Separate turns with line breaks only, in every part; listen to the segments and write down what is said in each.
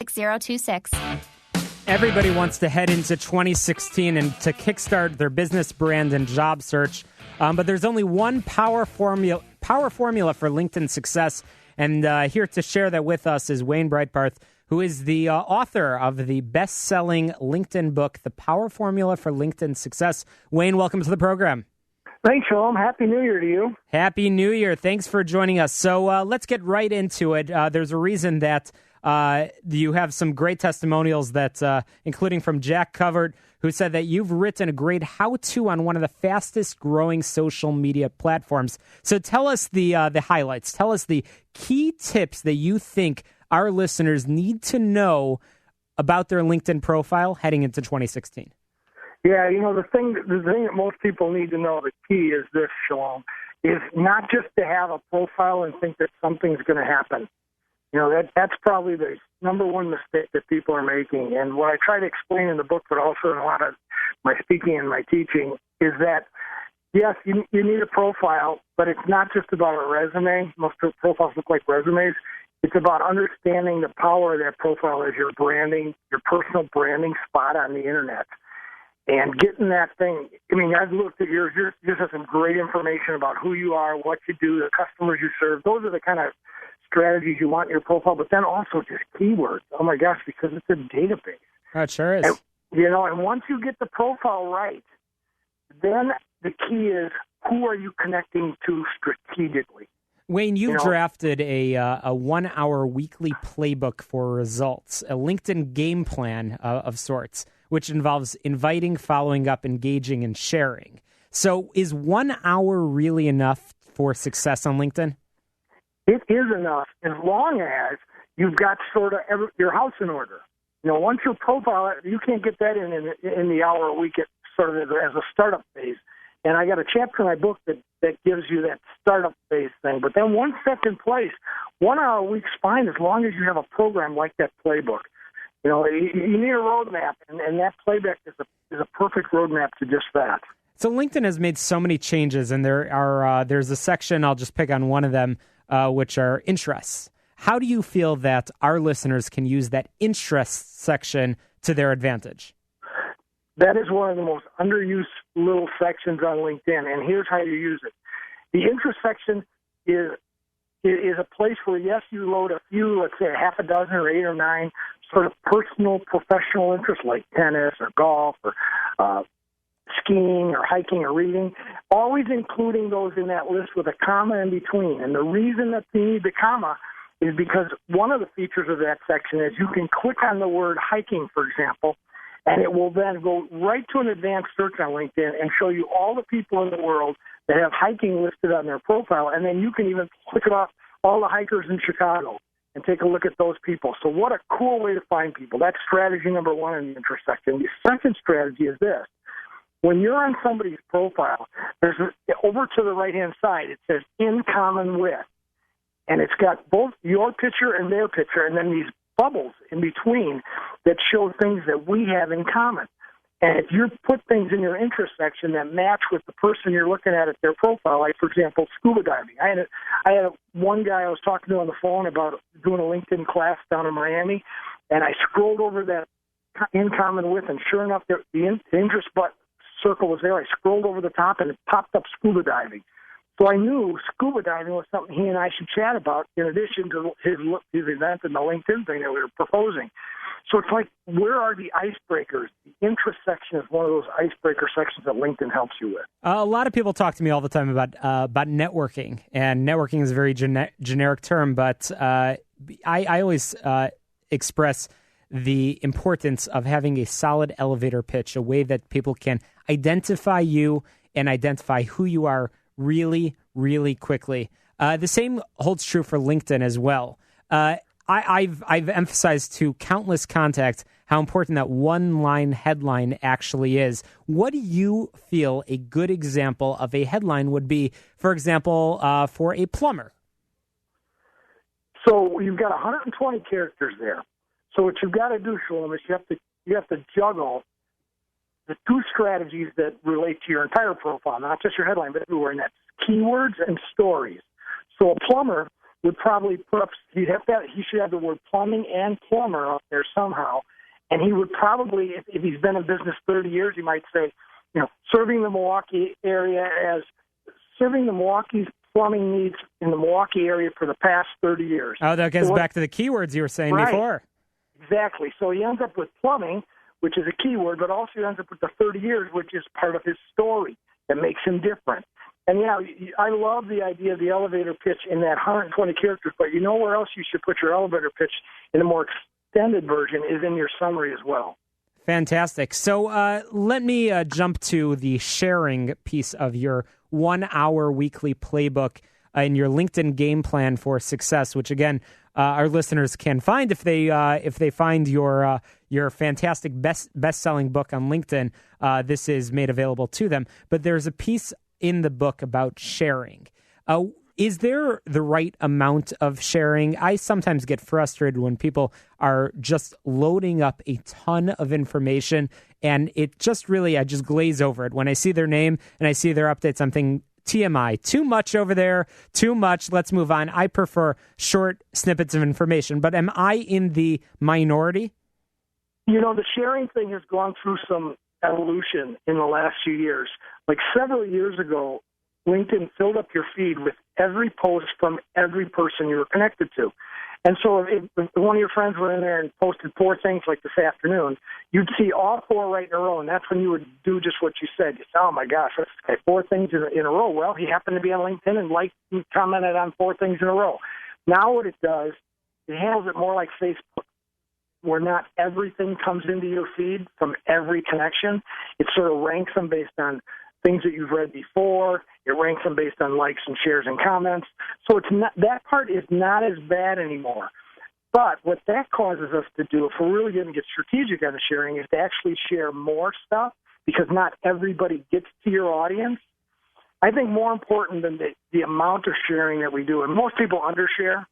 6026.
Everybody wants to head into 2016 and to kickstart their business, brand, and job search. But there's only one power formula for LinkedIn success. And here to share that with us is Wayne Breitbarth, who is the author of the best-selling LinkedIn book, The Power Formula for LinkedIn Success. Wayne, welcome to the program.
Thanks, Shalom. Happy New Year to you.
Happy New Year. Thanks for joining us. So let's get right into it. There's a reason that you have some great testimonials that, including from Jack Covert, who said that you've written a great how-to on one of the fastest-growing social media platforms. So tell us the highlights. Tell us the key tips that you think our listeners need to know about their LinkedIn profile heading into 2016.
Yeah, the thing that most people need to know, the key is this, Shalom, is not just to have a profile and think that something's going to happen. That's probably the number one mistake that people are making. And what I try to explain in the book, but also in a lot of my speaking and my teaching, is that, yes, you need a profile, but it's not just about a resume. Most profiles look like resumes. It's about understanding the power of that profile as your branding, your personal branding spot on the internet. And getting that thing, I've looked at yours. You just have some great information about who you are, what you do, the customers you serve. Those are the kind of strategies you want in your profile, but then also just keywords. Oh my gosh, because it's a database.
Oh, it sure is.
And once you get the profile right, then the key is who are you connecting to strategically?
Wayne, you've drafted a 1-hour weekly playbook for results, a LinkedIn game plan of sorts, which involves inviting, following up, engaging, and sharing. So is 1 hour really enough for success on LinkedIn?
It is enough as long as you've got sort of your house in order. Once your profile, you can't get that in the hour a week sort of as a startup phase. And I got a chapter in my book that gives you that startup phase thing. But then once that's in place, 1 hour a week's fine as long as you have a program like that playbook. You need a roadmap, and that playbook is a perfect roadmap to just that.
So LinkedIn has made so many changes, and there's a section, I'll just pick on one of them, which are interests. How do you feel that our listeners can use that interests section to their advantage?
That is one of the most underused little sections on LinkedIn, and here's how you use it. The interest section is a place where, yes, you load a few, let's say a half a dozen or 8 or 9 sort of personal, professional interests like tennis or golf or skiing or hiking or reading, always including those in that list with a comma in between. And the reason that you need the comma is because one of the features of that section is you can click on the word hiking, for example, and it will then go right to an advanced search on LinkedIn and show you all the people in the world that have hiking listed on their profile. And then you can even click it off all the hikers in Chicago and take a look at those people. So what a cool way to find people. That's strategy number one in the intersection. The second strategy is this. When you're on somebody's profile, over to the right-hand side, it says in common with. And it's got both your picture and their picture, and then these bubbles in between that show things that we have in common. And if you put things in your intersection that match with the person you're looking at their profile, like, for example, scuba diving. I had one guy I was talking to on the phone about doing a LinkedIn class down in Miami, and I scrolled over that in common with, and sure enough, the interest circle was there. I scrolled over the top, and it popped up scuba diving. So I knew scuba diving was something he and I should chat about in addition to his event and the LinkedIn thing that we were proposing. So it's like, where are the icebreakers? The interest section is one of those icebreaker sections that LinkedIn helps you with.
A lot of people talk to me all the time about networking, and networking is a very generic term, but I always express the importance of having a solid elevator pitch, a way that people can identify you and identify who you are really, really quickly. The same holds true for LinkedIn as well. I've emphasized to countless contacts how important that one-line headline actually is. What do you feel a good example of a headline would be, for example, for a plumber?
So you've got 120 characters there. So what you've got to do, Shalom, is you have to juggle the two strategies that relate to your entire profile, not just your headline, but everywhere, and that's keywords and stories. So a plumber would probably put up, he should have the word plumbing and plumber up there somehow. And he would probably, if he's been in business 30 years, he might say, serving the Milwaukee area as serving the Milwaukee's plumbing needs in the Milwaukee area for the past 30 years.
Oh, that goes back to the keywords you were saying before.
Exactly. So he ends up with plumbing, which is a keyword, but also he ends up with the 30 years, which is part of his story that makes him different. And, I love the idea of the elevator pitch in that 120 characters, but you know where else you should put your elevator pitch in a more extended version is in your summary as well.
Fantastic. So let me jump to the sharing piece of your 1 hour weekly playbook in your LinkedIn game plan for success, which again, our listeners can find if they find your fantastic best-selling book on LinkedIn. This is made available to them. But there's a piece in the book about sharing. Is there the right amount of sharing? I sometimes get frustrated when people are just loading up a ton of information, and it just really, I just glaze over it. When I see their name and I see their updates, I'm thinking, TMI, too much over there, too much, let's move on. I prefer short snippets of information, but am I in the minority?
The sharing thing has gone through some evolution in the last few years. Like several years ago, LinkedIn filled up your feed with every post from every person you were connected to. And so if one of your friends were in there and posted 4 things like this afternoon, you'd see all 4 right in a row, and that's when you would do just what you said. You say, oh, my gosh, that's 4 things in a row. Well, he happened to be on LinkedIn and liked and commented on 4 things in a row. Now what it does, it handles it more like Facebook, where not everything comes into your feed from every connection. It sort of ranks them based on things that you've read before. It ranks them based on likes and shares and comments. So it's not, that part is not as bad anymore. But what that causes us to do, if we're really going to get strategic on the sharing, is to actually share more stuff, because not everybody gets to your audience. I think more important than the amount of sharing that we do, and most people undershare,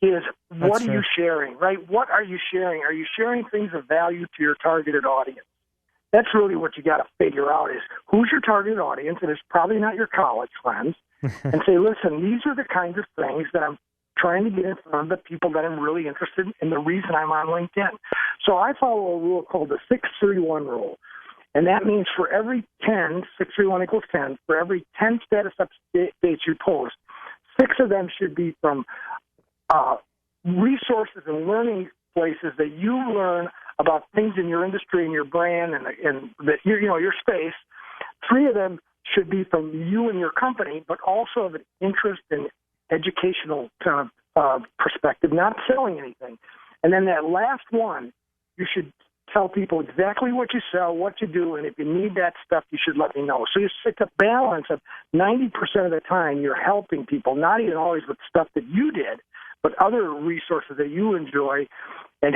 is what are you sharing, right? What are you sharing? Are you sharing things of value to your targeted audience? That's really what you got to figure out is who's your targeted audience, and it's probably not your college friends, and say, listen, these are the kinds of things that I'm trying to get in front of the people that I'm really interested in, and the reason I'm on LinkedIn. So I follow a rule called the 631 rule, and that means for every 10, 631 equals 10, for every 10 status updates you post, 6 of them should be from resources and learning places that you learn about things in your industry and your brand and your space. 3 of them should be from you and your company, but also of an interest in educational kind of perspective, not selling anything. And then that last one, you should tell people exactly what you sell, what you do, and if you need that stuff, you should let me know. So it's a balance of 90% of the time you're helping people, not even always with stuff that you did, but other resources that you enjoy and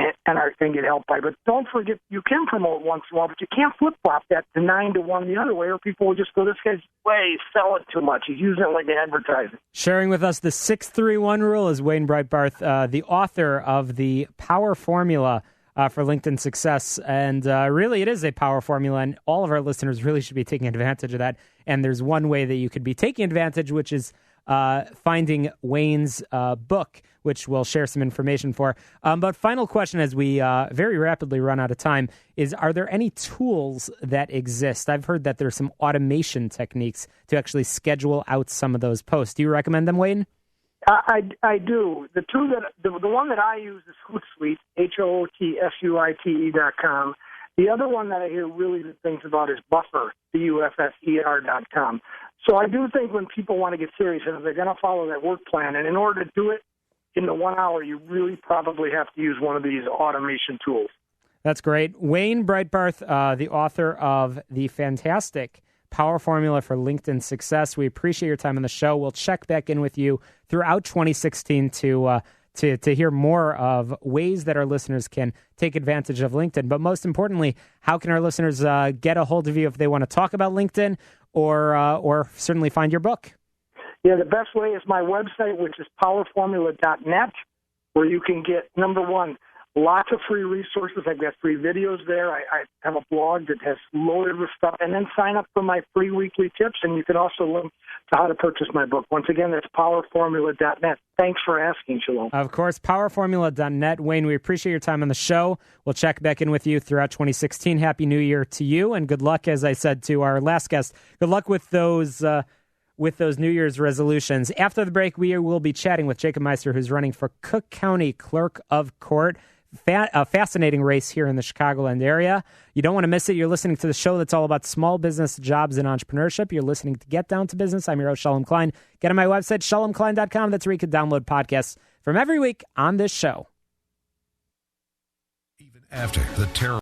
get helped by. But don't forget, you can promote once in a while, but you can't flip-flop that to 9 to 1 the other way, or people will just go, this guy's way, selling too much. He's using it like advertising.
Sharing with us the 631 rule is Wayne Breitbarth, the author of the Power Formula for LinkedIn Success. And really, it is a power formula, and all of our listeners really should be taking advantage of that. And there's one way that you could be taking advantage, which is finding Wayne's book, which we'll share some information for. But final question as we very rapidly run out of time is, are there any tools that exist? I've heard that there's some automation techniques to actually schedule out some of those posts. Do you recommend them, Wayne?
I do. The one that I use is Hootsuite, HOOTSUITE.com. The other one that I hear really good things about is Buffer, BUFFER.com. So I do think when people want to get serious and if they're going to follow that work plan, and in order to do it in the 1 hour, you really probably have to use one of these automation tools.
That's great. Wayne Breitbarth, the author of the fantastic Power Formula for LinkedIn Success. We appreciate your time on the show. We'll check back in with you throughout 2016 to hear more of ways that our listeners can take advantage of LinkedIn. But most importantly, how can our listeners get a hold of you if they want to talk about LinkedIn or certainly find your book?
Yeah, the best way is my website, which is powerformula.net, where you can get, number one, Lots of free resources. I've got free videos there. I have a blog that has loaded with stuff. And then sign up for my free weekly tips, and you can also link to how to purchase my book. Once again, that's powerformula.net. Thanks for asking, Shalom.
Of course, powerformula.net. Wayne, we appreciate your time on the show. We'll check back in with you throughout 2016. Happy New Year to you, and good luck, as I said to our last guest. Good luck with those New Year's resolutions. After the break, we will be chatting with Jacob Meister, who's running for Cook County Clerk of Court. A fascinating race here in the Chicagoland area. You don't want to miss it. You're listening to the show that's all about small business, jobs, and entrepreneurship. You're listening to Get Down to Business. I'm your host, Shalom Klein. Get on my website, shalomklein.com. That's where you can download podcasts from every week on this show.
Even after the terror.